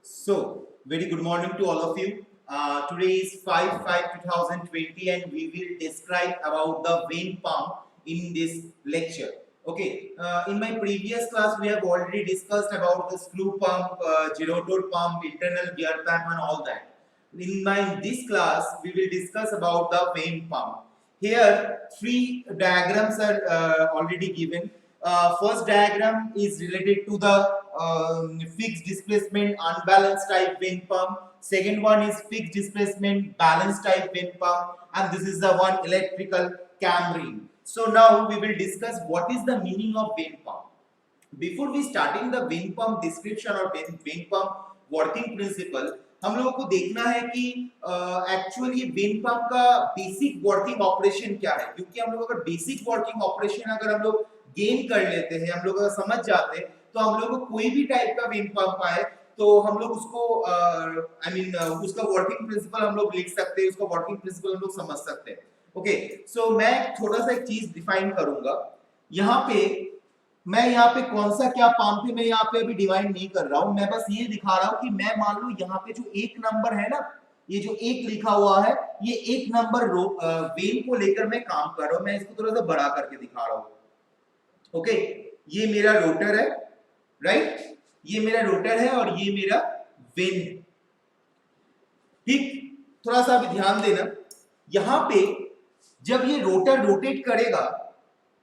So, very good morning to all of you. Today is 5/5/2020 and we will describe about the vein pump in this lecture. Okay, in my previous class we have already discussed about the screw pump, gyrotor pump, internal gear pump and all that. In this class we will discuss about the vein pump. Here three diagrams are already given. First diagram is related to the fixed displacement unbalanced type vein pump. Second one is fixed displacement balanced type vein pump, and this is the one electrical cam ring. So now we will discuss what is the meaning of vein pump. Before we starting the vein pump description or vein pump working principle, हम लोगों को देखना है कि actually when pump का basic working operation क्या है, क्योंकि हम लोग अगर बेसिक वर्किंग ऑपरेशन अगर हम लोग गेन कर लेते हैं, हम लोग अगर समझ जाते हैं, तो हम लोग को कोई भी टाइप का वेन पंप आए तो हम लोग उसको उसका वर्किंग प्रिंसिपल हम लोग लिख सकते हैं, उसका वर्किंग प्रिंसिपल हम लोग समझ सकते हैं. ओके, सो मैं थोड़ा सा एक चीज डिफाइन करूंगा. यहाँ पे मैं यहाँ पे कौन सा क्या पंप है मैं यहाँ पे अभी डिवाइन नहीं कर रहा हूं, मैं बस ये दिखा रहा हूं कि मैं मान लो यहाँ पे जो एक नंबर है ना, ये जो एक लिखा हुआ है, ये एक नंबर वेन को लेकर मैं काम कर रहा हूं. मैं इसको थोड़ा सा बड़ा करके दिखा रहा हूं. ओके, ये मेरा रोटर है, राइट, ये मेरा रोटर है और ये मेरा वेन है. ठीक, थोड़ा सा अभी ध्यान देना. यहां पे जब ये रोटर रोटेट करेगा,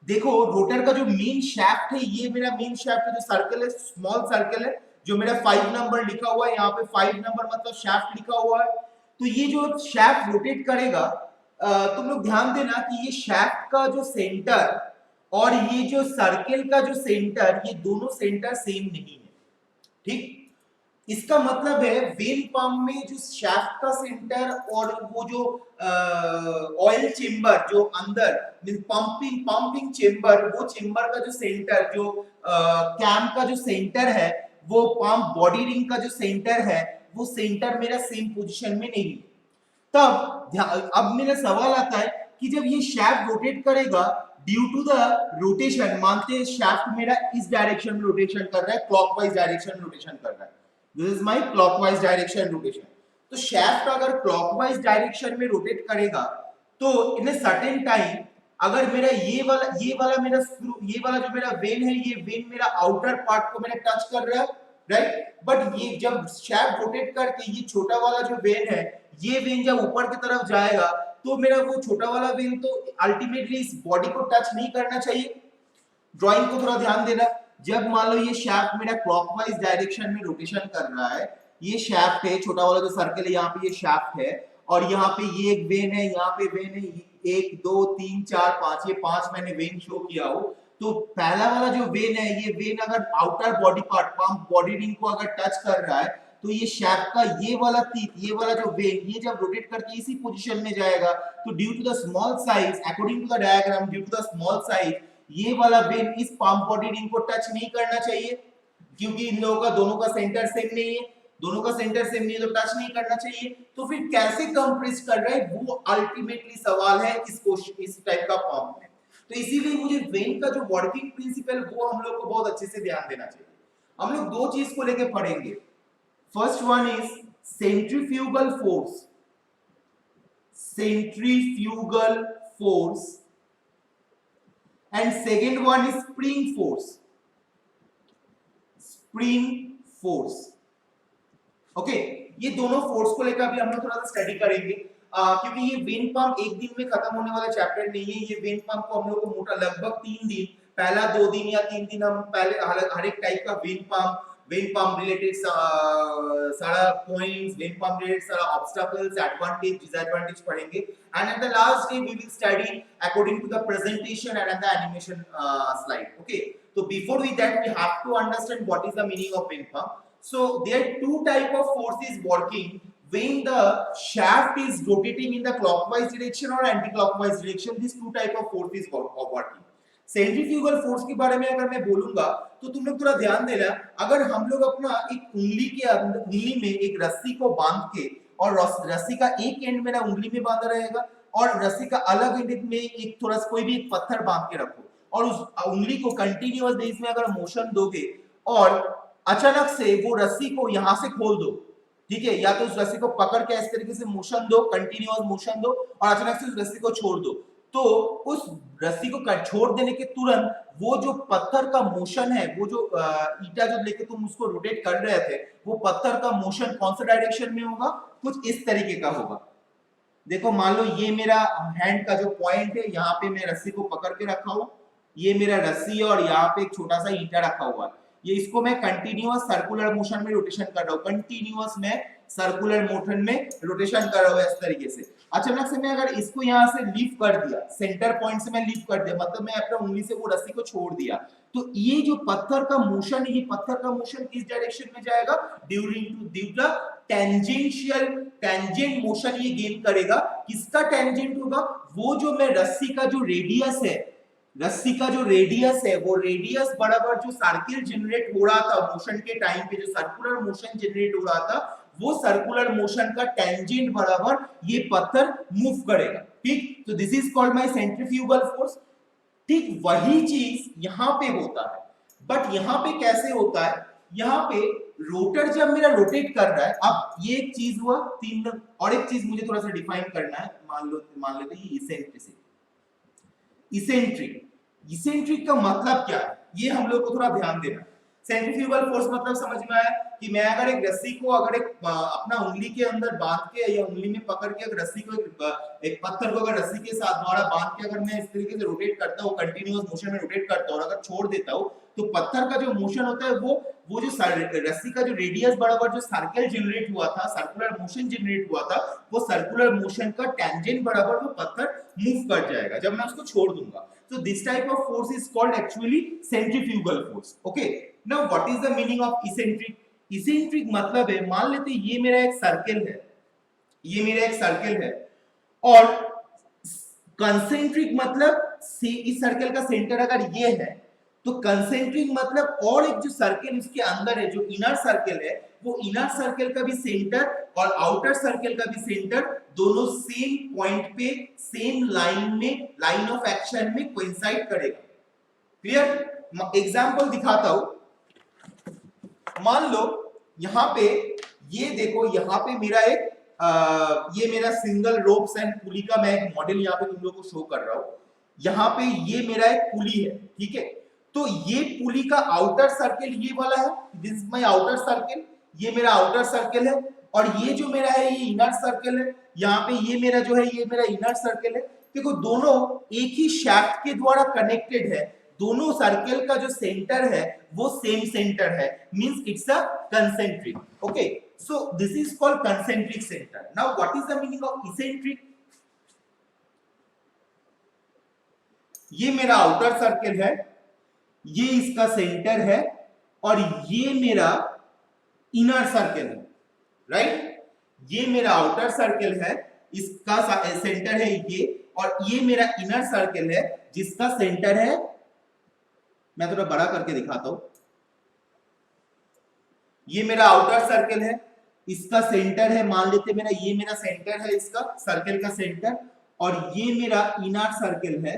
देखो रोटर का जो मेन शैफ्ट है, ये मेरा मेन शैफ्ट है, जो सर्कल है, स्मॉल सर्कल है, जो मेरा 5 नंबर लिखा हुआ है, यहाँ पे 5 नंबर मतलब शैफ्ट लिखा हुआ है. तो ये जो शैफ्ट रोटेट करेगा, तुम लोग ध्यान देना कि ये शैफ्ट का जो सेंटर और ये जो सर्कल का जो सेंटर, ये दोनों सेंटर सेम नहीं है. ठीक, इसका मतलब है वेन पंप में जो शैफ्ट का सेंटर और वो जो ऑयल चेंबर जो अंदर पंपिंग चेंबर, वो चेंबर का जो सेंटर, जो कैम का जो सेंटर है, वो पंप बॉडी रिंग का जो सेंटर है, वो सेंटर मेरा सेम पोजीशन में नहीं है. तब अब मेरा सवाल आता है कि जब ये शैफ्ट रोटेट करेगा, ड्यू टू द रोटेशन, मानते हैं शैफ्ट मेरा इस डायरेक्शन में रोटेशन कर रहा है, क्लॉकवाइज डायरेक्शन में रोटेशन कर रहा है. This is my clockwise direction rotation. तो shaft अगर clockwise direction में rotate करेगा, तो in a certain time अगर मेरा ये वाला मेरा स्क्रू, ये वाला जो मेरा वेन है, ये वेन मेरा आउटर पार्ट को मेरा टच कर रहा है, राइट. बट ये जब shaft rotate करके ये छोटा वाला जो वेन है, ये वेन जब ऊपर की तरफ जाएगा, तो मेरा वो छोटा वाला वेन तो अल्टीमेटली इस बॉडी को टच नहीं करना चाहिए. ड्राइंग को थोड़ा ध्यान देना. जब मान लो ये शैफ्ट मेरा क्लॉकवाइज डायरेक्शन में रोटेशन कर रहा है, ये शैफ्ट है, छोटा वाला जो सर्कल है, यहाँ पे ये शैफ्ट है, और यहाँ पे ये एक वेन है, यहाँ पे वेन है, 1 2 3 4 5, ये 5 मैंने वेन शो किया हो. तो पहला वाला जो वेन है, ये वेन अगर outer body part, pump body ring को अगर टच कर रहा है, तो ये शैफ्ट का ये वाला टीथ, ये वाला जो वेन, ये जब रोटेट करके इसी पोजीशन में जाएगा, तो due to the small size, according to the diagram, due to the small size, ये वाला वेन इस पंप बॉडी रिंग को टच नहीं करना चाहिए, क्योंकि इन लोगों का दोनों का सेंटर सेम नहीं है. दोनों का सेंटर सेम नहीं है तो टच नहीं करना चाहिए. तो फिर कैसे कंप्रेस कर रहा है, वो अल्टीमेटली सवाल है इस टाइप का पंप में. तो इसीलिए मुझे वेन का जो वर्किंग प्रिंसिपल, वो हम लोग को बहुत अच्छे से ध्यान देना चाहिए. हम लोग दो चीज को लेके पढ़ेंगे. First one is centrifugal force. Centrifugal force and second one is spring force. Spring force. Okay, ये दोनों फोर्स को लेकर अभी हम लोग थोड़ा सा स्टडी करेंगे, क्योंकि ये वेन पंप एक दिन में खत्म होने वाला चैप्टर नहीं है. ये वेन पंप को हम लोग को मोटा लगभग 3 दिन, पहला 2 दिन या 3 दिन हम पहले हर एक टाइप का वेन पंप रिलेटेड सारा पॉइंट्स, वेन पंप रिलेटेड सारा ऑब्स्टैकल्स, एडवांटेज, डिसएडवांटेज पढ़ेंगे. And at the last day we will study according to the presentation and the animation slide. Okay, so before we that we have to understand what is the meaning of vein pump. So there are two type of forces working when the shaft is rotating in the clockwise direction or anti-clockwise direction. These two type of forces are working. Centrifugal force के बारे में अगर मैं बोलूंगा, तो तुम लोग थोड़ा ध्यान देना. अगर हम लोग अपना एक उंगली के अंदर, उंगली में एक रस्सी को बांध के, और रस्सी का एक एंड मेरा उंगली में बांधा रहेगा और रस्सी का अलग एंड में एक थोड़ा सा कोई भी एक पत्थर बांध के रखो, और उस उंगली को कंटिन्यूअस बेस में अगर मोशन दोगे, और अचानक से वो रस्सी को यहां से खोल दो, ठीक है, या तो उस रस्सी को पकड़ के इस तरीके से मोशन दो, कंटिन्यूअस मोशन दो, और अचानक से उस रस्सी को छोड़ दो, तो उस रस्सी को छोड़ देने के तुरंत वो जो पत्थर का मोशन है, वो जो ईटा जो लेके तुम उसको रोटेट कर रहे थे, वो पत्थर का मोशन कौन सा डायरेक्शन में होगा, कुछ इस तरीके का होगा। देखो मान लो ये मेरा हैंड का जो पॉइंट है, यहाँ पे मैं रस्सी को पकड़ के रखा हूं, ये मेरा रस्सी है और यहाँ पे एक छोटा सा ईटा रखा हुआ है, ये इसको मैं कंटिन्यूअस सर्कुलर मोशन में रोटेशन कर रहा हूँ, कंटिन्यूअस में सर्कुलर मोशन में रोटेशन कर रहा हूँ इस तरीके से। अचानक से मैं अगर इसको यहाँ से लिफ्ट कर दिया, सेंटर पॉइंट से मैं लिफ्ट कर दिया, मतलब मैं अपने उंगली से वो रस्सी को छोड़ दिया, तो ये जो पत्थर का मोशन है, ये पत्थर का मोशन किस डायरेक्शन में जाएगा, due to tangential, tangent motion ये गेन करेगा। किसका टेंजेंट होगा, वो जो मैं रस्सी का जो रेडियस है, रस्सी का जो रेडियस है, वो रेडियस बराबर जो सर्किल जनरेट हो रहा था मोशन के टाइम पे, जो सर्कुलर मोशन जनरेट हो रहा था, वो सर्कुलर मोशन का टेंजेंट बराबर ये पत्थर मूव करेगा, ठीक। तो this is called my centrifugal force. ठीक वही चीज यहां पे होता है, बट यहां पे कैसे होता है, यहां पे रोटर जब मेरा रोटेट कर रहा है, अब ये एक चीज हुआ, तीन, और एक चीज मुझे थोड़ा सा डिफाइन करना है, मान लेते हैं इसेंट्रिसिटी, इसेंट्रिक, इसेंट्रिक का मतलब क्या है, ये हम लोग को थोड़ा ध्यान देना है। सेंट्रीफ्यूगल फोर्स मतलब समझ में आया कि मैं अगर एक रस्सी को अगर एक अपना उंगली के अंदर बांध के या उंगली में पकड़ के अगर रस्सी को एक पत्थर को अगर रस्सी के साथ द्वारा बांध के अगर मैं इस तरीके से रोटेट करता हूं, कंटीन्यूअस मोशन में रोटेट करता हूं और अगर छोड़ देता हूं, तो पत्थर का जो मोशन होता है वो जो रस्सी का जो रेडियस बराबर जो सर्कल जनरेट हुआ था, सर्कुलर मोशन जनरेट हुआ था, वो सर्कुलर मोशन का टेंजेंट बराबर वो पत्थर मूव कर जाएगा जब मैं उसको छोड़ दूंगा। So this type of force is called actually centrifugal force. Okay. Now what is the meaning of eccentric? Eccentric मतलब है, मान लेते ये मेरा एक सर्कल है, ये मेरा एक सर्कल है, और कंसेंट्रिक मतलब इस सर्कल का सेंटर अगर ये है, तो कंसेंट्रिक मतलब और एक जो सर्कल इसके अंदर है, जो इनर सर्कल है, वो इनर सर्कल का भी सेंटर और आउटर सर्कल का भी सेंटर दोनों सेम पॉइंट पे, सेम लाइन में, लाइन ऑफ एक्शन में कोइंसाइड करेगा। क्लियर? एग्जांपल दिखाता हूं, मान लो यहां पे ये देखो, यहां पे मेरा एक ये मेरा सिंगल रोप्स एंड पुली का मैं एक मॉडल यहां पे तुम लोगों को शो कर रहा हूं। यहां पे ये मेरा एक पुली है, ठीक है, तो ये पुली का आउटर सर्कल ये वाला है, this is my outer circle, ये मेरा आउटर सर्कल है, और ये जो मेरा है ये इनर सर्कल है, यहाँ पे ये मेरा जो है ये मेरा इनर सर्कल है। देखो दोनों एक ही शाफ्ट के द्वारा कनेक्टेड है, दोनों सर्कल का जो सेंटर है वो सेम सेंटर है, means it's a concentric. Okay, so this is called concentric centre. Now what is the meaning of eccentric? ये मेरा आउटर सर्कल है, ये इसका सेंटर है, और ये मेरा इनर सर्कल है, राइट? ये मेरा आउटर सर्कल है, इसका सेंटर है ये, और ये मेरा इनर सर्कल है जिसका सेंटर है, मैं थोड़ा बड़ा करके दिखाता हूं, ये मेरा आउटर सर्कल है, इसका सेंटर है, मान लेते मेरा ये मेरा सेंटर है, इसका सर्कल का सेंटर, और ये मेरा इनर सर्कल है,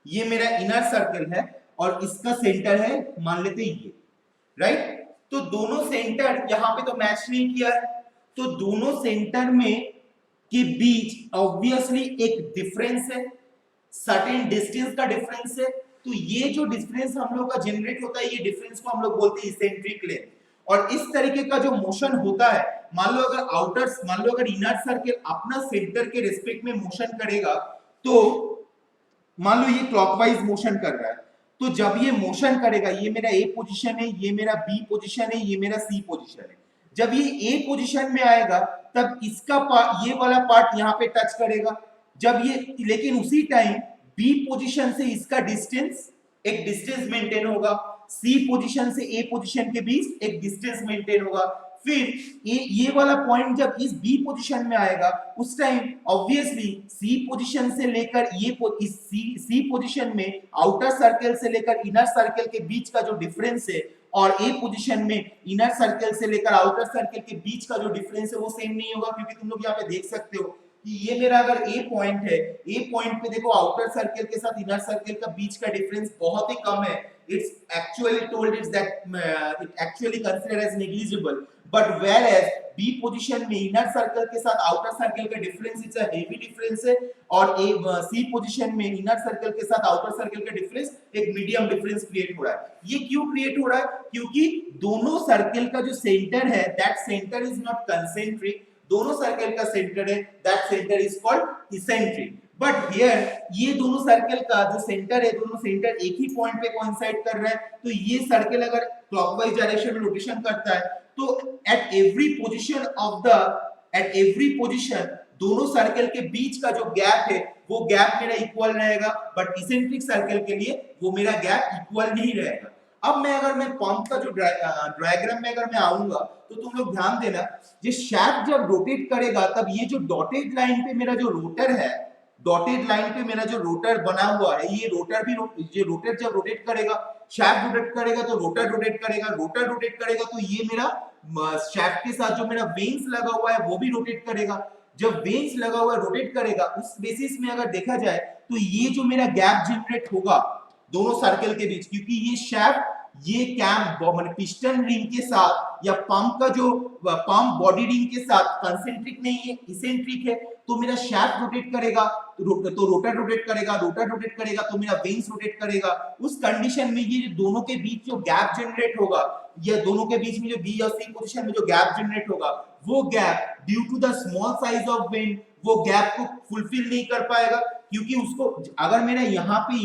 ये मेरा इनर सर्कल है, और इसका सेंटर है मान लेते ये, राइट? तो दोनों सेंटर यहां पे तो मैच नहीं किया है, तो दोनों सेंटर में के बीच ऑब्वियसली एक डिफरेंस है, सर्टेन डिस्टेंस का डिफरेंस है, तो ये जो डिफरेंस हम लोग का जनरेट होता है, ये डिफरेंस को हम लोग बोलते हैं इसेंट्रिक लेंथ। और इस तरीके का जो मोशन होता है, मान लो अगर इनर सर्कल अपना सेंटर के रिस्पेक्ट में मोशन करेगा, तो मान लो ये क्लॉकवाइज मोशन कर रहा है, तो जब ये मोशन करेगा, ये मेरा ए पोजीशन है, ये मेरा बी पोजीशन है, ये मेरा सी पोजीशन है, जब ये ए पोजीशन में आएगा तब इसका पार्ट, ये वाला पार्ट यहाँ पे टच करेगा, जब ये, लेकिन उसी टाइम बी पोजीशन से इसका डिस्टेंस, एक डिस्टेंस मेंटेन होगा, सी पोजीशन से ए पोजीशन के बीच एक डिस्टेंस मेंटेन होगा, फिर ये वाला पॉइंट जब इस बी पोजीशन में आएगा, उस टाइम ऑब्वियसली सी पोजीशन से लेकर ये इस सी पोजीशन में आउटर सर्कल से लेकर इनर सर्कल के बीच का जो डिफरेंस है, और ए पोजीशन में इनर सर्कल से लेकर आउटर सर्कल के बीच का जो डिफरेंस है वो सेम नहीं होगा, क्योंकि तुम लोग यहाँ पे देख सकते हो कि ये मेरा अगर ए पॉइंट है, ए पॉइंट पे देखो आउटर सर्कल के साथ इनर सर्कल का बीच का डिफरेंस बहुत ही कम है, it's actually told it's that it actually considered as negligible, but whereas B position में इनर सर्कल के साथ आउटर सर्कल का difference it's a heavy difference है, और ए सी पोजीशन में इनर सर्कल के साथ आउटर सर्कल का डिफरेंस एक मीडियम डिफरेंस क्रिएट हो रहा है। ये क्यों क्रिएट हो रहा है? क्योंकि दोनों सर्कल का जो सेंटर है that centre is not concentric, दोनों सर्कल का सेंटर है that centre is called eccentric, but here ये दोनों सर्कल का जो सेंटर है, दोनों सेंटर एक ही पॉइंट पे कोइंसाइड कर रहा है, तो ये सर्कल अगर क्लॉकवाइज डायरेक्शन में रोटेशन करता है तो एट एवरी पोजीशन दोनों सर्कल के बीच का जो गैप है वो गैप मेरा इक्वल रहेगा, बट इसेंट्रिक सर्कल के लिए वो मेरा गैप इक्वल नहीं रहेगा। अब अगर मैं पंप का जो डायग्राम में अगर मैं आऊंगा तो तुम लोग ध्यान देना, ये शैफ्ट जब रोटेट करेगा तब ये जो डॉटेड लाइन पे मेरा जो रोटर है, डॉटेड लाइन पे मेरा जो रोटर बना हुआ है, ये रोटर भी ये रोटर जब रोटेट करेगा, शैफ्ट रोटेट करेगा तो रोटर रोटेट करेगा, रोटर रोटेट करेगा तो ये मेरा शैफ्ट के साथ जो मेरा वेन्स लगा हुआ है वो भी रोटेट करेगा। जब वेन्स लगा हुआ है रोटेट करेगा, उस बेसिस में अगर देखा जाए तो ये जो मेरा गैप जनरेट होगा दोनों सर्कल के बीच, क्योंकि ये शैफ्ट ये कैम माने पिस्टन रिंग के साथ या पंप का जो पंप बॉडी रिंग के साथ कंसेंट्रिक नहीं है, इसेंट्रिक है, तो मेरा शैफ्ट रोटेट करेगा तो रोटर रोटेट करेगा, रोटर रोटेट करेगा तो मेरा वेन्स रोटेट करेगा। उस कंडीशन में ये दोनों के बीच जो गैप जनरेट होगा, या दोनों के बीच में जो बी और सी पोजीशन में जो गैप जनरेट होगा, वो gap due to the small size of vane वो गैप को फुलफिल नहीं कर पाएगा, क्योंकि उसको अगर मेरा यहाँ पे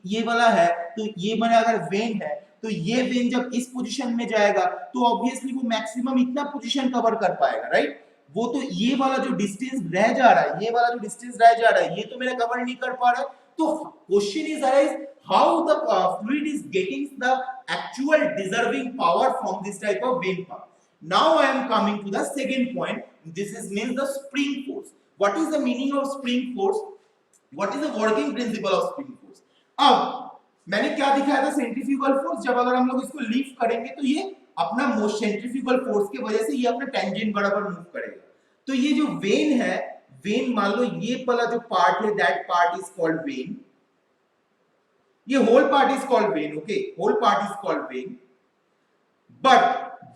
ये वाला है तो ये मेरा अगर वेन है तो ये वेन जब इस पोजीशन में जाएगा तो ऑब्वियसली वो मैक्सिमम इतना पोजीशन कवर कर पाएगा, राइट। वो तो ये वाला जो डिस्टेंस रह जा रहा है, ये वाला जो डिस्टेंस रह जा रहा है, ये तो मेरा कवर नहीं कर पा रहा है। तो question is arise how the fluid is getting the actual deserving power from this type of vane pump. Now I am coming to the second point, this is means the spring force. What is the meaning of spring force? What is the working principle of spring force? अब मैंने क्या दिखाया था, centrifugal force. जब अगर हम लोग इसको लिफ्ट करेंगे तो ये अपना मोस्ट सेंट्रीफ्यूगल फोर्स की वजह से ये अपना टेंजेंट बराबर मूव करेगा। तो ये जो वेन है, वेन मान लो ये वाला जो पार्ट है that part is called vane, ये whole part is called vane, okay, whole part is called vane, but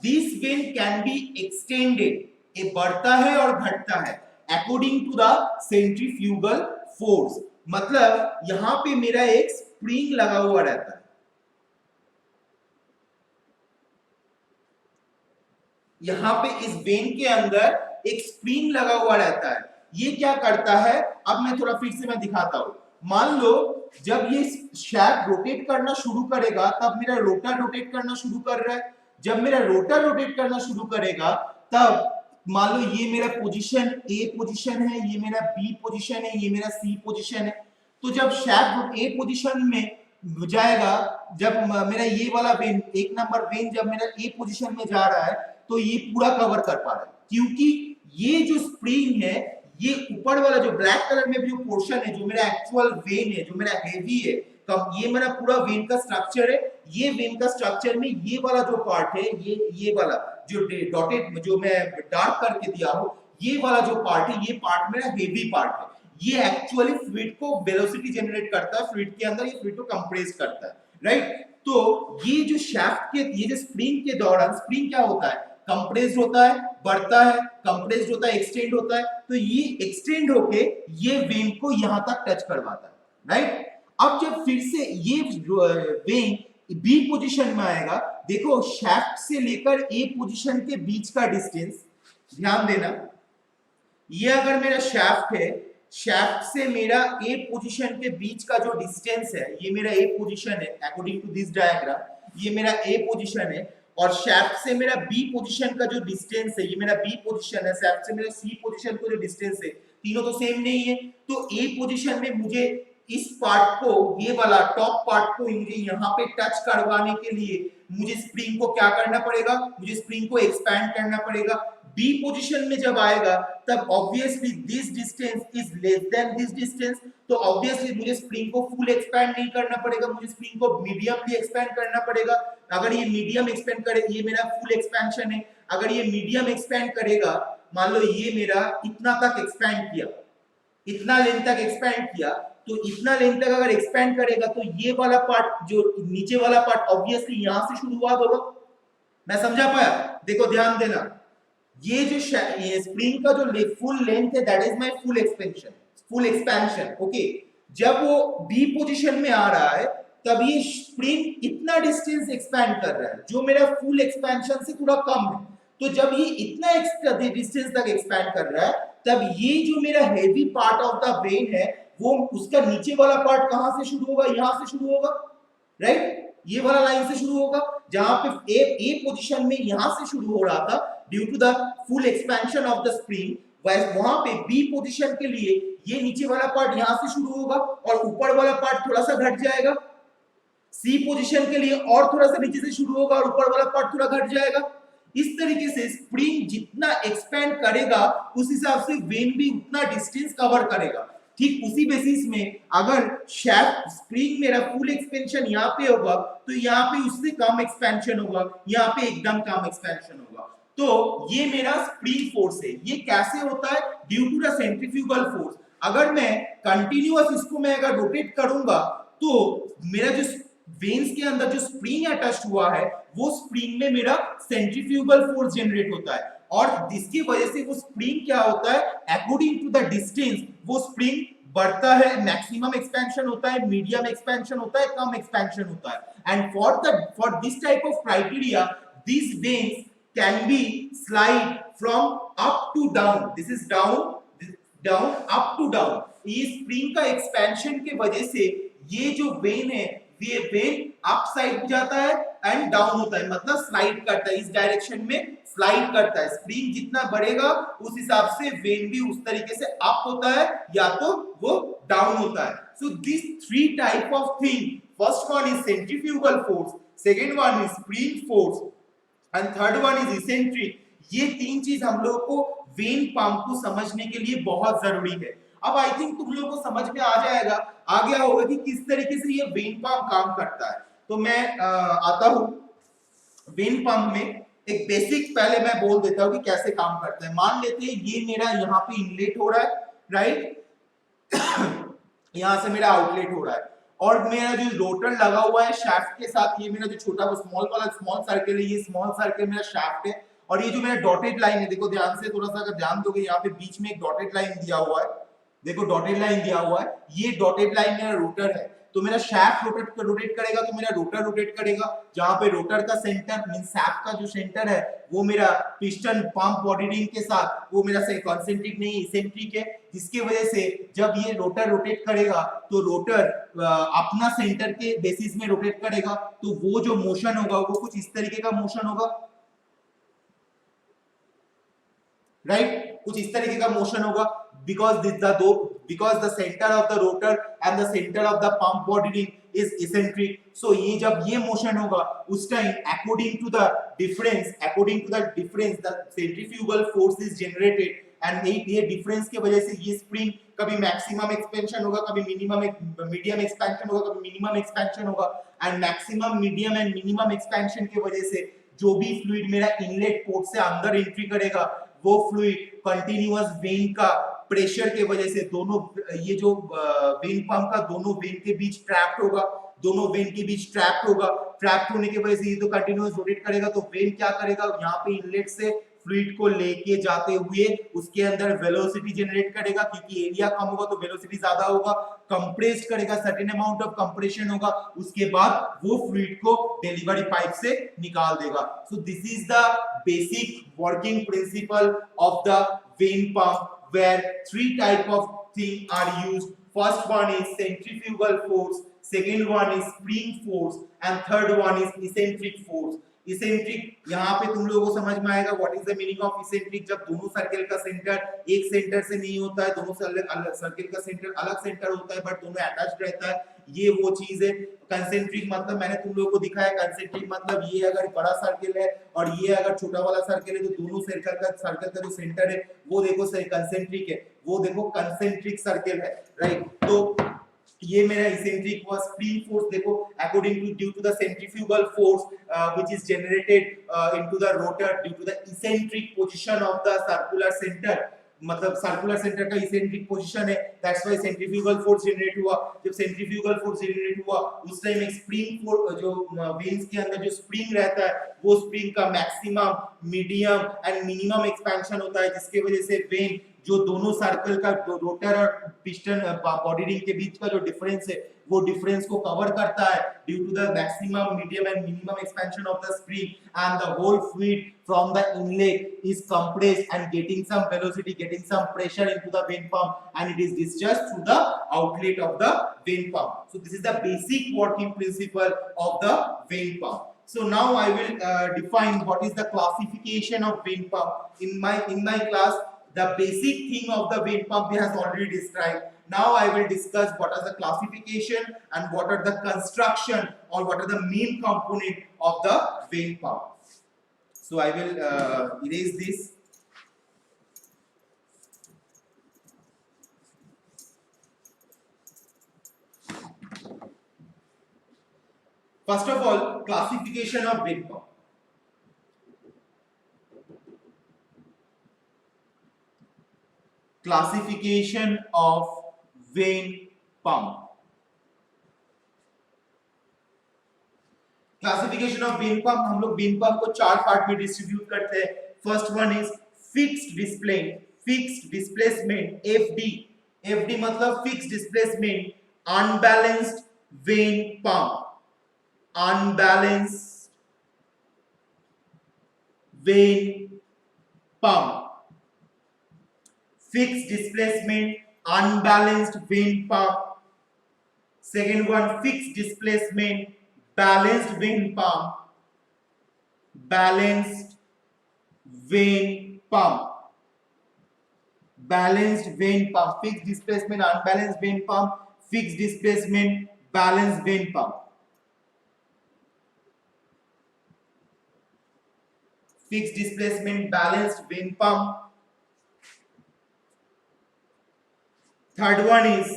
this vane can be extended, ये बढ़ता है और घटता है according to the centrifugal force. मतलब यहां पे मेरा एक स्प्रिंग लगा हुआ रहता है, यहां पे इस वेन के अंदर एक स्प्रिंग लगा हुआ रहता है। ये क्या करता है, अब मैं थोड़ा फिर से मैं दिखाता हूं। मान लो जब ये शैफ्ट रोटेट करना शुरू करेगा तब मेरा रोटर रोटेट करना शुरू कर रहा है। जब मेरा रोटर रोटेट करना शुरू करेगा तब मान लो ये मेरा पोजीशन ए पोजीशन है, ये मेरा बी पोजीशन है, ये मेरा सी पोजीशन है। तो जब शैफ्ट ए पोजीशन में जाएगा, जब मेरा ये वाला वेन, एक नंबर वेन जब मेरा ए पोजीशन में जा रहा है तो ये पूरा कवर कर पा रहा है, क्योंकि ये जो स्प्रिंग है, ये ऊपर वाला जो ब्लैक कलर में जो पोर्शन है, जो मेरा एक्चुअल वेन है, जो मेरा हेवी है, ये मेरा पूरा वेन का स्ट्रक्चर है। ये वेन का स्ट्रक्चर में ये वाला जो पार्ट है, ये वाला जो डॉटेड जो मैं डार्क करके दिया हूं, ये वाला जो पार्ट है, ये पार्ट मेरा हेवी पार्ट है। ये एक्चुअली फ्लूइड को वेलोसिटी जनरेट करता है, फ्लूइड के अंदर ये फ्लूइड को कंप्रेस करता है, राइट। तो ये जो शैफ्ट के, ये जो स्प्रिंग के दौरान, स्प्रिंग क्या होता है, कंप्रेस्ड होता है, बढ़ता है, कंप्रेस्ड होता है, एक्सटेंड होता है। तो ये एक्सटेंड होके ये वेन को यहां तक टच करवाता है, राइट। अब जब फिर से ये वेन बी पोजीशन में आएगा, देखो शैफ्ट से लेकर ए पोजीशन के बीच का डिस्टेंस ध्यान देना, ये अगर मेरा शैफ्ट है, शैफ्ट से मेरा ए पोजीशन के बीच का जो डिस्टेंस है, ये मेरा ए पोजीशन है अकॉर्डिंग टू दिस डायग्राम, ये मेरा ए पोजीशन है, और शैफ्ट से मेरा बी पोजीशन का जो डिस्टेंस है, ये मेरा बी पोजीशन है, शैफ्ट से मेरा सी पोजीशन का जो डिस्टेंस है, तीनों तो सेम नहीं है। तो ए पोजीशन में मुझे इस पार्ट को, ये वाला टॉप पार्ट को मुझे यहाँ पे टच करवाने के लिए मुझे स्प्रिंग को क्या करना पड़ेगा, मुझे स्प्रिंग को एक्सपैंड करना पड़ेगा। बी पोजीशन में जब आएगा तब obviously this distance is less than this distance, तो ऑब्वियसली मुझे स्प्रिंग को फुल एक्सपैंड नहीं करना पड़ेगा, मुझे स्प्रिंग को मीडियमली एक्सपैंड करना पड़ेगा। अगर ये मीडियम एक्सपेंड करे, ये मेरा फुल एक्सपेंशन है, अगर ये मीडियम एक्सपेंड करेगा, मान लो ये मेरा इतना तक एक्सपेंड किया, इतना लेंथ तक एक्सपेंड किया, तो इतना लेंथ तक अगर एक्सपेंड करेगा तो ये वाला पार्ट, जो नीचे वाला पार्ट, ऑब्वियसली यहां से शुरुआत होगा। मैं समझा पाया? देखो ध्यान देना, ये जो स्प्रिंग का जो फुल लेंथ है that is my full expansion, full expansion. Okay, जब वो बी पोजीशन में आ रहा है तब ये स्प्रिंग इतना डिस्टेंस एक्सपैंड कर रहा है जो मेरा फुल एक्सपेंशन से थोड़ा कम है। तो जब ये इतना एक्स्ट्रा डिस्टेंस तक एक्सपैंड कर रहा है तब ये जो मेरा heavy part of the when है वो, उसका नीचे वाला पार्ट कहां से शुरू होगा? यहां से शुरू होगा, राइट? ये वाला लाइन से शुरू होगा, जहां पे ए पोजीशन में यहां से शुरू हो रहा था due to the full expansion of the spring, वहां पे बी पोजीशन के लिए ये नीचे वाला पार्ट यहां से शुरू होगा और ऊपर वाला पार्ट थोड़ा सा घट जाएगा। सी पोजीशन के लिए और थोड़ा सा नीचे से शुरू होगा और ऊपर वाला पार्ट थोड़ा घट जाएगा। इस तरीके से स्प्रिंग जितना एक्सपेंड करेगा उस हिसाब से वेन भी उतना डिस्टेंस कवर करेगा। ठीक उसी बेसिस में अगर शैफ्ट स्प्रिंग मेरा फुल एक्सपेंशन यहाँ पे होगा तो यहाँ पे उससे कम एक्सपेंशन होगा, यहाँ पे एकदम कम एक्सपेंशन होगा। तो ये मेरा स्प्रिंग फोर्स है। ये कैसे होता है? Due to the centrifugal force. अगर मैं कंटिन्यूअस इसको मैं अगर रोटेट करूंगा तो मेरा जो वेन्स के अंदर जो स्प्रिंग अटैच्ड हुआ है वो स्प्रिंग में मेरा सेंट्रीफ्यूगल फोर्स जनरेट होता है और जिसकी वजह से वो स्प्रिंग क्या होता है, अकॉर्डिंग टू द डिस्टेंस वो स्प्रिंग बढ़ता है, मैक्सिमम एक्सपेंशन होता है, मीडियम एक्सपेंशन होता है, कम एक्सपेंशन होता है। And for this type of criteria these veins can be slide from up to down, this is down up to down। ये स्प्रिंग का एक्सपेंशन के वजह से ये जो वेन है ये वेन अप साइड जाता है एंड डाउन होता है, मतलब स्लाइड करता है, इस डायरेक्शन में स्लाइड करता है। स्प्रिंग जितना बढ़ेगा उस हिसाब से वेन भी उस तरीके से अप होता है या तो वो डाउन होता है। So this three type of thing, first one is centrifugal force, second one is spring force and third one is eccentric. ये तीन चीज हम लोग को वेन पंप को समझने के लिए बहुत जरूरी है। अब आई थिंक तुम लोगों को समझ में आ जाएगा, आ गया होगा कि किस तरीके से ये वेन पंप काम करता है। तो मैं आता हूं वेन पंप में। एक बेसिक पहले मैं बोल देता हूं कि कैसे काम करता है। मान लेते हैं ये मेरा यहाँ पे इनलेट हो रहा है, राइट? यहां से मेरा आउटलेट हो रहा है और मेरा जो रोटर लगा हुआ है शाफ्ट के साथ, ये मेरा जो छोटा वो स्मॉल वाला स्मॉल सर्कल है, ये स्मॉल सर्कल मेरा शाफ्ट है। और ये जो मेरा डॉटेड लाइन है, देखो ध्यान से, थोड़ा सा अगर ध्यान दोगे यहाँ पे बीच में एक डॉटेड लाइन दिया हुआ है, देखो डॉटेड लाइन दिया हुआ है, ये डॉटेड लाइन मेरा रोटर है। तो मेरा शाफ्ट रोटेट करेगा तो मेरा रोटर रोटेट करेगा, जहां पे रोटर का सेंटर मींस शाफ्ट का जो सेंटर है वो मेरा पिस्टन पंप बॉडी रिंग के साथ वो मेरा से कॉन्सेंट्रिक नहीं इसेंट्रिक है, जिसकी वजह से जब ये रोटर रोटेट करेगा तो रोटर अपना सेंटर के बेसिस में रोटेट करेगा, तो वो जो मोशन होगा वो कुछ इस तरीके का मोशन होगा, राइट? कुछ इस तरीके का मोशन होगा because the center of the rotor and the center of the pump body ring is eccentric। so ये जब ये motion होगा उस time according to the difference the centrifugal force is generated and ये difference के वजह से ये spring कभी maximum expansion होगा, कभी medium expansion होगा, कभी minimum expansion होगा। and maximum medium and minimum expansion के वजह से जो भी fluid मेरा inlet port से अंदर एंट्री करेगा वो फ्लूइड कंटिन्यूअस वेन का प्रेशर के वजह से दोनों ये जो वेन पंप का दोनों वेन के बीच ट्रैप्ड होगा, दोनों वेन के बीच ट्रैप्ड होगा। ट्रैप्ड होने की वजह से ये तो कंटिन्यूअस रोटेट करेगा, तो वेन क्या करेगा, यहाँ पे इनलेट से फ्लूइड को लेके जाते हुए उसके अंदर वेलोसिटी जनरेट करेगा, क्योंकि एरिया कम होगा तो वेलोसिटी ज्यादा होगा, कंप्रेस्ड करेगा, सर्टेन अमाउंट ऑफ कंप्रेशन होगा, उसके बाद वो फ्लूइड को डिलीवरी पाइप से निकाल देगा। So this is the basic working principle of the when pump where three type of thing are used। first one is centrifugal force, second one is spring force and third one is eccentric force। Eccentric यहाँ पे तुम लोगों को समझ में आएगा what is the meaning of eccentric. जब दोनों सर्कल का सेंटर एक सेंटर से नहीं होता है, दोनों सर्कल का सेंटर अलग सेंटर होता है बट दोनों अटैच्ड रहता है, ये वो चीज है। कंसेंट्रिक मतलब मैंने तुम लोगों को दिखाया, कंसेंट्रिक मतलब ये अगर बड़ा सर्कल है और ये अगर छोटा वाला सर्कल है तो दोनों सर्कल का जो सेंटर है वो देखो कंसेंट्रिक है, वो देखो कंसेंट्रिक सर्कल है, राइट? तो ये मेरा इसेंट्रिक हुआ। स्प्रिंग फोर्स देखो according to due to the centrifugal force which is generated into the rotor due to the eccentric position of the circular centre, मतलब सर्कुलर सेंटर का इसेंट्रिक पोजीशन है, that's why centrifugal force generate हुआ। जब centrifugal force generate हुआ उस time एक spring force, जो veins के अंदर जो स्प्रिंग रहता है वो स्प्रिंग का maximum, medium and minimum expansion होता है, जिसकी वजह से वेन जो दोनों सर्कल का रोटर और पिस्टन बॉडी रिंग के बीच का जो डिफरेंस है वो डिफरेंस को कवर करता है due to the maximum, medium and minimum expansion of the spring, and the whole fluid from the inlet is compressed and getting some velocity, getting some pressure into the vane pump, and it is discharged through the outlet of the vane pump. So this is the basic working principle of the vane pump. So now I will define what is the classification of vane pump. In my class, the basic thing of the vane pump has already described. Now I will discuss what are the classification and what are the construction or what are the main component of the vane pump. So I will erase this. First of all, classification of vane pump. Classification of vane pump. Classification of vane pump, हम लोग when pump को चार part में distribute करते हैं. First one is fixed displacement, FD. FD मतलब fixed displacement unbalanced vane pump. Unbalanced vane pump, fixed displacement unbalanced vane pump. Second one fixed displacement balanced vane pump. Balanced vane pump. Balanced vane pump. Fixed displacement unbalanced vane pump. Fixed displacement balanced vane pump. Fixed displacement balanced vane pump. Third one is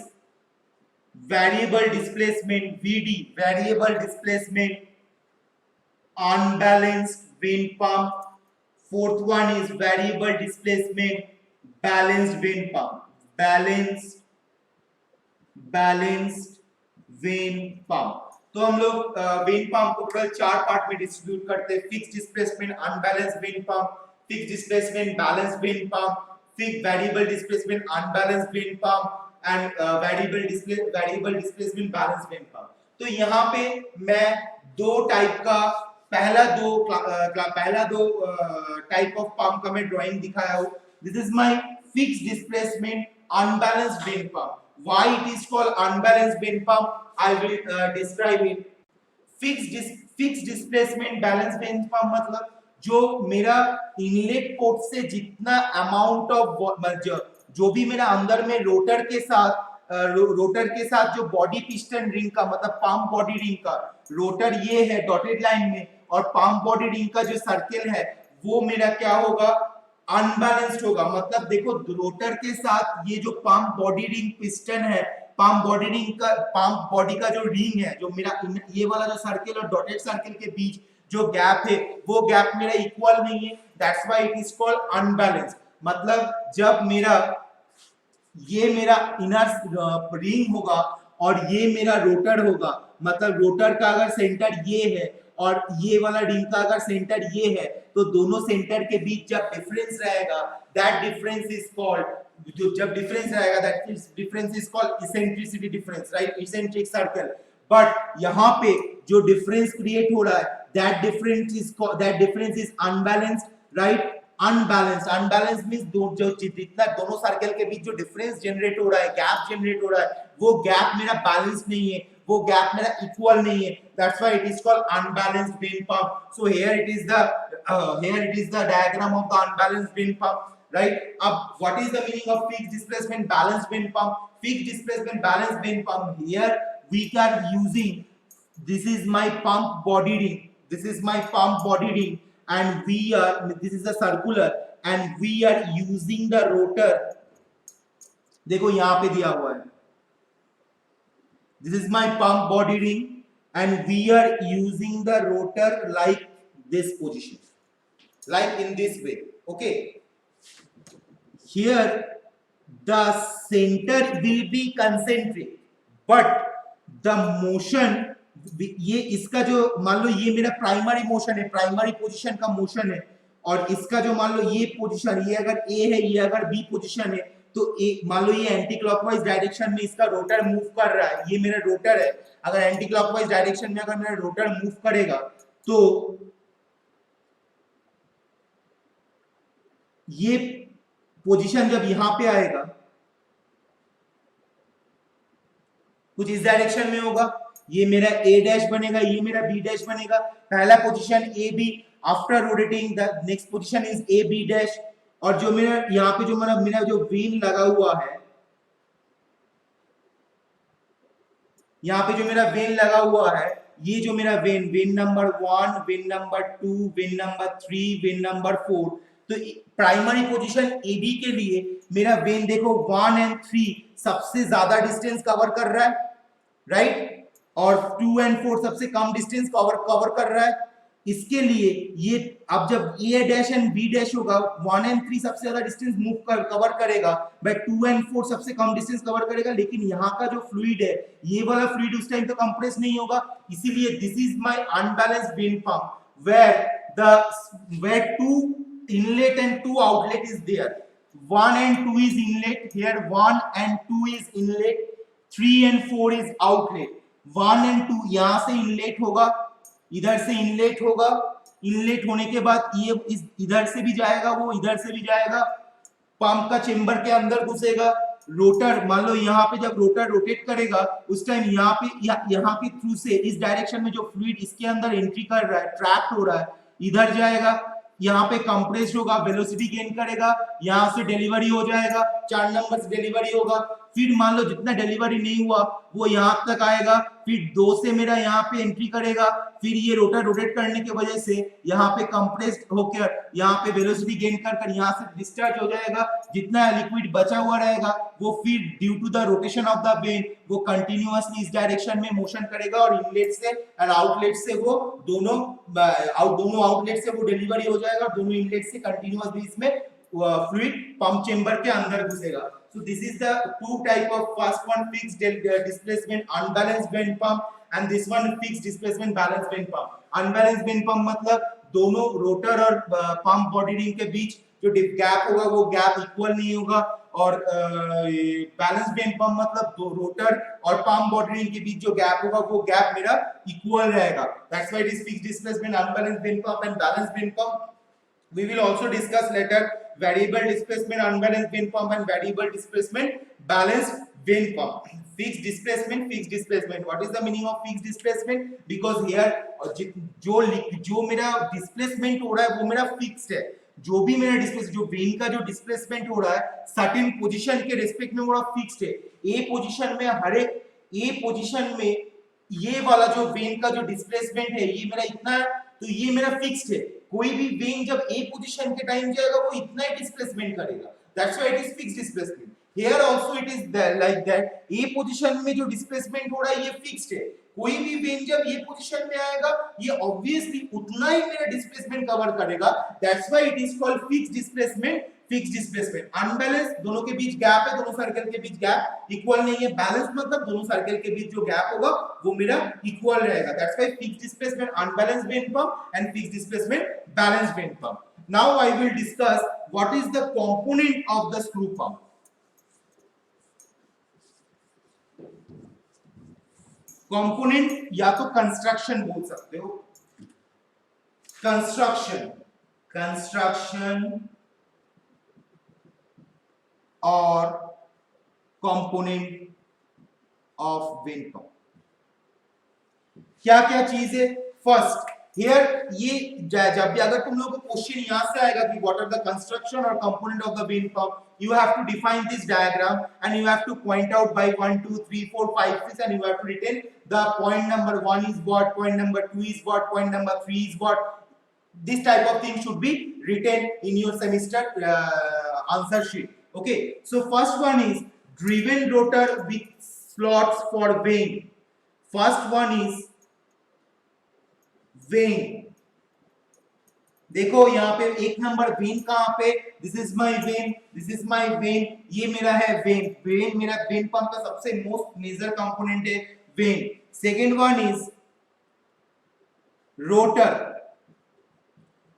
variable displacement, VD, variable displacement unbalanced vane pump. Fourth one is variable displacement balanced vane pump. Balanced vane pump. तो हम लोग when pump को total चार part में distribute करते हैं. Fixed displacement unbalanced vane pump, fixed displacement balanced when pump, fixed variable displacement unbalanced vane pump and variable displacement balanced when pump. तो यहाँ पे मैं दो टाइप का पहला दो टाइप ऑफ पंप का मैं ड्राइंग दिखाया हूँ. This is my fixed displacement unbalanced vane pump. Why it is called unbalanced vane pump? I will describe it. Fixed displacement balanced vane pump मतलब जो मेरा इनलेट पोर्ट से जितना अमाउंट ऑफ जो भी मेरा अंदर में रोटर के साथ जो बॉडी पिस्टन रिंग का मतलब पंप बॉडी रिंग का रोटर ये है डॉटेड लाइन में, और पंप बॉडी रिंग का जो सर्किल है वो मेरा क्या होगा, अनबैलेंस्ड होगा. मतलब देखो रोटर के साथ ये जो पंप बॉडी रिंग पिस्टन है, पंप बॉडी का जो रिंग है, जो मेरा ये वाला जो सर्किल और डॉटेड सर्किल के बीच जो गैप है वो गैप मेरा इक्वल नहीं है. That's why it is called unbalanced. मतलब जब ये मेरा इनर रिंग होगा और ये मेरा रोटर होगा, मतलब रोटर का अगर सेंटर ये है और ये वाला रिंग का अगर सेंटर ये है, तो दोनों सेंटर के बीच जब डिफरेंस रहेगा दैट डिफरेंस इज कॉल्ड, जब डिफरेंस रहेगा that difference is called eccentricity difference, right, eccentric circle. But यहाँ पे जो डिफरेंस क्रिएट हो रहा है that difference is unbalanced, right. Unbalanced means जितना दोनों सर्कल के बीच जो डिफरेंस जनरेट हो रहा है, गैप जनरेट हो रहा है, वो गैप मेरा बैलेंस नहीं है, वो गैप मेरा इक्वल नहीं है. That's why it is called unbalanced vane pump. So here it is the diagram of the unbalanced vane pump, right? अब what is the meaning of fixed displacement balanced vane pump? Fixed displacement balanced vane pump, here we are using, this is my pump body ring, and this is a circular, and we are using the rotor. देखो यहाँ पे दिया हुआ है, this is my pump body ring, and we are using the rotor like this position, like in this way. Okay, here the center will be concentric but the motion, ये इसका जो मान लो ये मेरा प्राइमरी मोशन है, primary position का motion है, और इसका जो मान लो ये पोजीशन, ये अगर ए है, ये अगर बी पोजीशन है, तो ए मान लो ये एंटी क्लॉकवाइज डायरेक्शन में इसका रोटर मूव कर रहा है, ये मेरा रोटर है, अगर एंटी क्लॉकवाइज डायरेक्शन में अगर मेरा रोटर मूव करेगा तो ये पोजीशन जब यहां पे आएगा कुछ इस डायरेक्शन में होगा, ये मेरा ए डैश बनेगा, ये मेरा बी डैश बनेगा, पहला position A B, after rotating the next position is A B dash, और जो मेरा यहाँ पे जो मेरा जो वेन लगा हुआ है, यहाँ पे जो मेरा वेन लगा हुआ है, ये जो मेरा when number 1, when number 2, when number 3, when number 4, तो प्राइमरी पोजीशन ए बी के लिए मेरा वेन देखो 1 एंड 3 सबसे ज्यादा डिस्टेंस कवर कर रहा है, राइट, और 2 एंड 4 सबसे कम डिस्टेंस कवर कर रहा है। इसके लिए ये अब जब ए डैश एंड बी डैश होगा, 1 एंड 3 सबसे ज्यादा डिस्टेंस कवर करेगा, बाय 2 एंड 4 सबसे कम डिस्टेंस कवर करेगा, लेकिन यहाँ का जो फ्लूइड है, ये वाला फ्लूइड उस टाइम तो कंप्रेस नहीं होगा, इसीलिए this is my unbalanced vane pump where 2 inlet and 2 outlet is there, 1 and 2 is inlet, here 1 and 2 is inlet, 3 and 4 is outlet, 1 and 2 यहां से इनलेट होगा, इधर से इनलेट होगा, इनलेट होने के बाद ये इधर से भी जाएगा, वो इधर से भी जाएगा, पंप का चेंबर के अंदर घुसेगा, रोटर मान लो यहाँ पे जब रोटर रोटेट करेगा उस टाइम यहाँ के थ्रू से इस डायरेक्शन में जो फ्लूइड इसके अंदर एंट्री कर रहा है, ट्रैप हो रहा है, इधर जाएगा, यहाँ पे कंप्रेस्ड होगा, वेलोसिटी गेन करेगा, यहाँ से डिलीवरी हो जाएगा, 4 नंबर से डिलीवरी होगा, फिर मान लो जितना डिलीवरी नहीं हुआ वो यहाँ तक आएगा, फिर 2 से मेरा यहाँ पे एंट्री करेगा, फिर ये रोटर रोटेट करने की वजह से यहाँ पे कंप्रेस्ड होकर यहाँ पे वेलोसिटी गेन कर यहाँ से डिस्चार्ज हो जाएगा, जितना लिक्विड बचा हुआ रहेगा वो फिर due to the rotation of the vane वो कंटिन्यूअसली इस डायरेक्शन में मोशन करेगा, और इनलेट से और आउटलेट से वो दोनों आउटलेट से वो डिलीवरी हो जाएगा, दोनों इनलेट से कंटिन्यूअसली इसमें फ्लूइड पंप चेंबर के अंदर घुसेगा। So this is the two type of, first one fixed displacement unbalanced vane pump and this one fixed displacement balanced vane pump। unbalanced vane pump मतलब दोनों rotor और pump body ring के बीच जो gap होगा वो gap equal नहीं होगा, और बैलेंस वेन पंप मतलब दो रोटर और पंप बॉडी रिंग के बीच जो गैप होगा वो गैप मेरा इक्वल रहेगा। That's why it is fixed displacement unbalanced vane pump and balanced when pump. We will also discuss later variable displacement unbalanced vane pump and variable displacement balanced vane pump। fixed displacement, what is the meaning of fixed displacement? Because here जो मेरा displacement हो रहा है वो मेरा fixed है, जो भी मेरा डिस्प्लेसमेंट जो वेन का जो डिस्प्लेसमेंट हो रहा है सर्टेन पोजीशन के रिस्पेक्ट में वो फिक्स्ड है। ए पोजीशन में हर एक ए पोजीशन में ये वाला जो वेन का जो डिस्प्लेसमेंट है ये मेरा इतना है, तो ये मेरा फिक्स्ड है, कोई भी वेन जब ए पोजीशन के टाइम जाएगा वो इतना ही डिस्प्लेसमेंट करेगा, that's why it is fixed displacement. Here also it is like that, A position में जो डिस्प्लेसमेंट हो रहा है ये फिक्स्ड है, कोई भी वेन जब ये पोजीशन में आएगा ये ऑब्वियसली उतना ही मेरा डिस्प्लेसमेंट कवर करेगा, that's why it is called fixed displacement. Fixed displacement unbalance दोनों के बीच गैप है, दोनों सर्कल के बीच गैप इक्वल नहीं है, बैलेंस मतलब दोनों सर्कल के बीच जो गैप होगा वो मेरा इक्वल रहेगा, that's why fixed displacement unbalanced vane pump and fixed displacement balanced when pump. Now I will discuss what is the component of the screw pump. Component या तो कंस्ट्रक्शन बोल सकते हो, कंस्ट्रक्शन और कंपोनेंट ऑफ वेन पंप क्या क्या चीज है। फर्स्ट हियर ये जब भी अगर तुम लोगों को क्वेश्चन यहां से आएगा कि व्हाट आर द कंस्ट्रक्शन और component of the when pump, you have to define this diagram and you have to point out by 1 2 3 4 5 6 and you have to retain the point number 1 is what, point number 2 is what, point number 3 is what. This type of thing should be written in your semester answer sheet. Okay, so first one is driven rotor with slots for vane. First one is vane, देखो यहाँ पे एक number when कहाँ पे, this is my when, this is my when, ये मेरा है when. When मेरा वेन पंप का सबसे मोस्ट मेजर कंपोनेंट है when. Second one is rotor.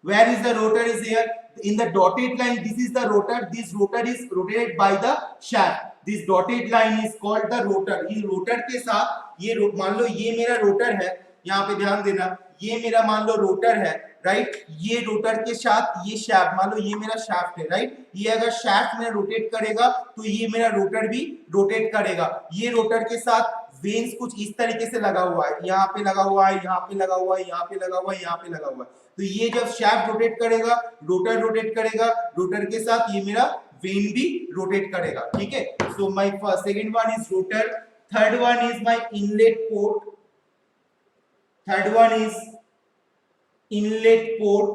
Where is the rotor is here? In the dotted line, this is the rotor. This rotor is rotated by the shaft. This dotted line is called the rotor. ये rotor के साथ ये मान लो ये मेरा rotor है, यहाँ पे ध्यान देना, ये मेरा मान लो rotor है, राइट? ये rotor के साथ ये shaft, मान लो ये मेरा shaft है, राइट? ये अगर shaft मेरा rotate करेगा तो ये मेरा rotor भी rotate करेगा। ये rotor के साथ वेन्स कुछ इस तरीके से लगा हुआ है, यहाँ पे लगा हुआ है, यहाँ पे लगा हुआ है, यहाँ पे लगा हुआ है, यहाँ पे लगा हुआ है। तो ये जब शाफ्ट रोटेट करेगा, रोटर रोटेट करेगा, रोटर के साथ ये मेरा वेन भी रोटेट करेगा, ठीक है? So my second one is rotor, third one is my inlet port, third one is inlet port.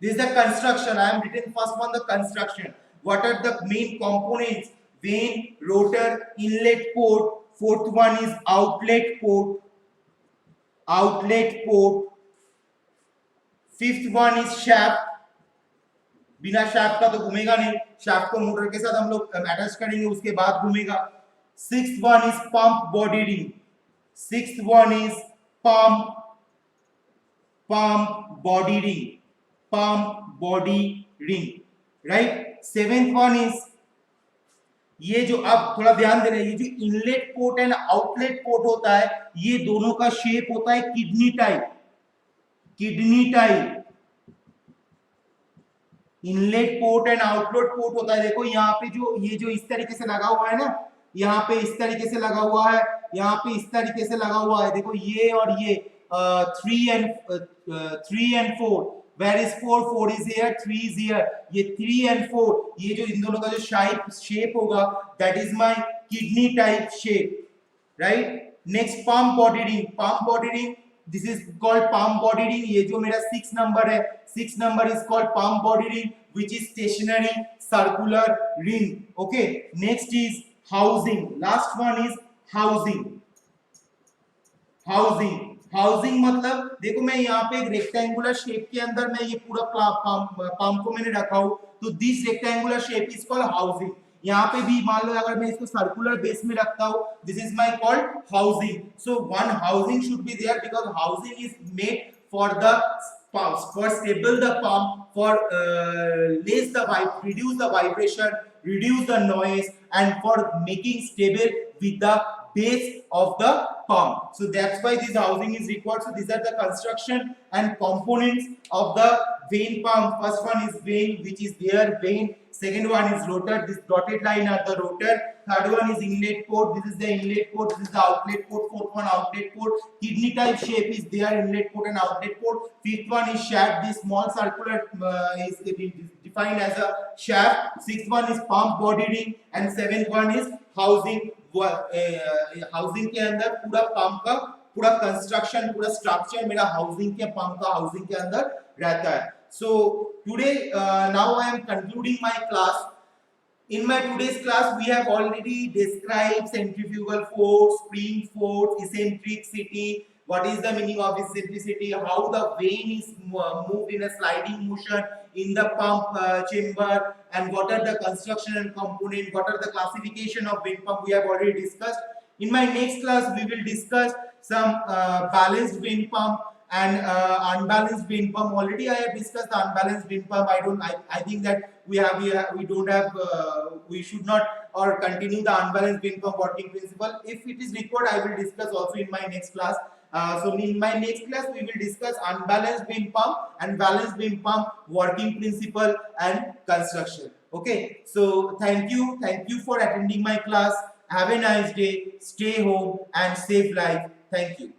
This is the construction. I am written first one the construction. What are the main components? Vane, rotor, inlet port. Fourth one is outlet port. Outlet port. Fifth one is shaft. बिना shaft का तो घूमेगा नहीं, shaft को motor के साथ हम लोग अटैच करेंगे, उसके बाद घूमेगा। Sixth one is pump body ring. Sixth one is pump body ring. Pump body ring, right? Seventh one is ये जो आप थोड़ा ध्यान दे रहे हैं, ये जो inlet port and outlet port होता है, ये दोनों का शेप होता है kidney type. Kidney type inlet port and outlet port होता है। देखो यहाँ पे जो ये जो इस तरीके से लगा हुआ है ना, यहाँ पे इस तरीके से लगा हुआ है, यहाँ पे इस तरीके से लगा हुआ है। देखो ये और ये 3 and 4, where is 4 is here, 3 is here, ये 3 and 4, ये जो इन दोनों का जो शेप होगा, that is my kidney type shape, right? Next pump body ring. Pump body ring, this is called pump body ring. ये जो मेरा 6 number है, 6 number is called pump body ring, which is stationary circular ring. Okay, next is housing. Last one is housing. Housing मतलब देखो मैं यहाँ पे एक रेक्टेंगुलर शेप के अंदर मैं ये पूरा पंप को मैंने रखा हूँ, तो this rectangular shape is called housing. यहाँ पे भी मान लो अगर मैं इसको सर्कुलर बेस में रखता हूँ, this is my called housing. So one housing should be there because housing is made for the pumps, for stable the pump, for reduce the vibration, reduce the noise, and for making stable with the base of the pump. So that's why this housing is required. So these are the construction and components of the vane pump. First one is vane, which is there, vane. Second one is rotor, this dotted line are the rotor. Third one is inlet port, this is the inlet port, this is the outlet port. Fourth one outlet port, kidney type shape is there, inlet port and outlet port. Fifth one is shaft, this small circular is defined as a shaft. Sixth one is pump body ring, and seventh one is housing. Housing के अंदर पूरा pump का पूरा construction, पूरा structure मेरा housing के pump का housing के अंदर रहता है। So today now I am concluding my class. In my today's class we have already described centrifugal force, spring force, eccentricity, what is the meaning of eccentricity, how the vane is moved in a sliding motion in the pump chamber, and what are the construction and component, what are the classification of vane pump we have already discussed. In my next class we will discuss some balanced vane pump and unbalanced vane pump. Already I have discussed the unbalanced vane pump. I think that we should not or continue the unbalanced vane pump working principle. If it is required I will discuss also in my next class. So in my next class we will discuss unbalanced vane pump and balanced vane pump working principle and construction. Okay, so thank you for attending my class. Have a nice day, stay home and save life. Thank you.